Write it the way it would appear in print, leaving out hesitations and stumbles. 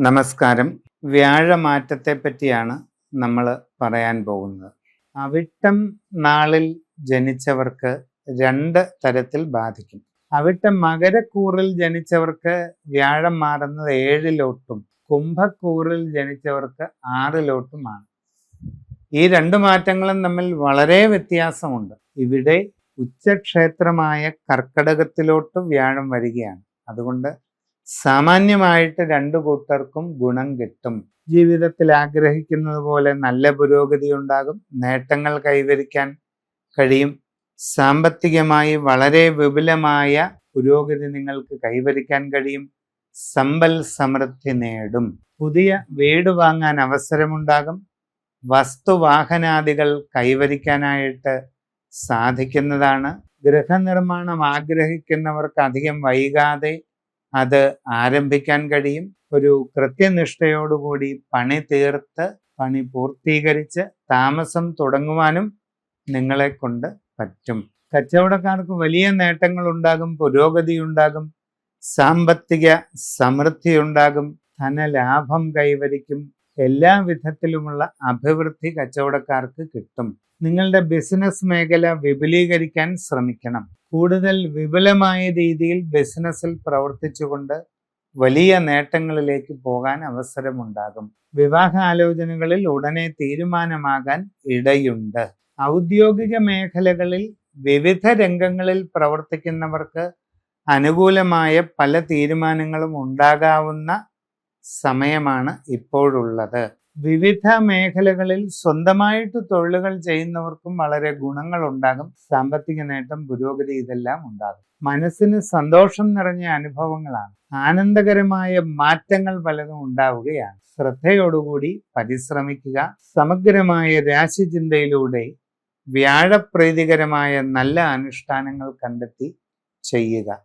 നമസ്കാരം. വ്യാഴമാറ്റത്തെ പറ്റിയാണ് നമ്മൾ പറയാൻ പോകുന്നത്. അവിട്ടം നാളിൽ ജനിച്ചവർക്ക് രണ്ട് തരത്തിൽ ബാധിക്കും. അവിട്ടം മകരക്കൂറിൽ ജനിച്ചവർക്ക് വ്യാഴം മാറുന്നത് 7-ലോട്ടും കുംഭക്കൂറിൽ ജനിച്ചവർക്ക് 6-ലോട്ടുമാണ്. ഈ രണ്ട് മാറ്റങ്ങളും തമ്മിൽ വളരെ വ്യത്യാസമുണ്ട്. ഇവിടെ ഉച്ചക്ഷേത്രമായ കർക്കടകത്തിലോട്ട് വ്യാഴം വരികയാണ്. അതുകൊണ്ട് സാമാന്യമായിട്ട് രണ്ടു കൂട്ടർക്കും ഗുണം കിട്ടും. ജീവിതത്തിൽ ആഗ്രഹിക്കുന്നത് പോലെ നല്ല പുരോഗതി ഉണ്ടാകും, നേട്ടങ്ങൾ കൈവരിക്കാൻ കഴിയും. സാമ്പത്തികമായി വളരെ വിപുലമായ പുരോഗതി നിങ്ങൾക്ക് കൈവരിക്കാൻ കഴിയും. സമ്പൽ സമൃദ്ധി നേടും. പുതിയ വീട് വാങ്ങാൻ അവസരമുണ്ടാകും. വസ്തുവാഹനാദികൾ കൈവരിക്കാനായിട്ട് സാധിക്കുന്നതാണ്. ഗൃഹനിർമ്മാണം ആഗ്രഹിക്കുന്നവർക്ക് അധികം വൈകാതെ അത് ആരംഭിക്കാൻ കഴിയും. ഒരു കൃത്യനിഷ്ഠയോടുകൂടി പണി തീർത്ത് പണി പൂർത്തീകരിച്ച് താമസം തുടങ്ങുവാനും നിങ്ങളെ കൊണ്ട് പറ്റും. കച്ചവടക്കാർക്ക് വലിയ നേട്ടങ്ങൾ ഉണ്ടാകും, പുരോഗതി ഉണ്ടാകും, സാമ്പത്തിക സമൃദ്ധി ഉണ്ടാകും, ധനലാഭം കൈവരിക്കും. എല്ലാ വിധത്തിലുമുള്ള അഭിവൃദ്ധി കച്ചവടക്കാർക്ക് കിട്ടും. നിങ്ങളുടെ ബിസിനസ് മേഖല വിപുലീകരിക്കാൻ ശ്രമിക്കണം. കൂടുതൽ വിപുലമായ രീതിയിൽ ബിസിനസ്സിൽ പ്രവർത്തിച്ചുകൊണ്ട് വലിയ നേട്ടങ്ങളിലേക്ക് പോകാൻ അവസരമുണ്ടാകും. വിവാഹ ആലോചനകളിൽ ഉടനെ തീരുമാനമാകാൻ ഇടയുണ്ട്. ഔദ്യോഗിക മേഖലകളിൽ വിവിധ രംഗങ്ങളിൽ പ്രവർത്തിക്കുന്നവർക്ക് അനുകൂലമായ പല തീരുമാനങ്ങളും ഉണ്ടാകാവുന്ന സമയമാണ് ഇപ്പോഴുള്ളത്. വിവിധ മേഖലകളിൽ സ്വന്തമായിട്ട് തൊഴിലുകൾ ചെയ്യുന്നവർക്കും വളരെ ഗുണങ്ങൾ ഉണ്ടാകും. സാമ്പത്തിക നേട്ടം, പുരോഗതി ഇതെല്ലാം ഉണ്ടാകും. മനസ്സിന് സന്തോഷം നിറഞ്ഞ അനുഭവങ്ങളാണ്. ആനന്ദകരമായ മാറ്റങ്ങൾ പലതും ഉണ്ടാവുകയാണ്. ശ്രദ്ധയോടുകൂടി പരിശ്രമിക്കുക. സമഗ്രമായ രാശിചിന്തയിലൂടെ വ്യാഴപ്രീതികരമായ നല്ല അനുഷ്ഠാനങ്ങൾ കണ്ടെത്തി ചെയ്യുക.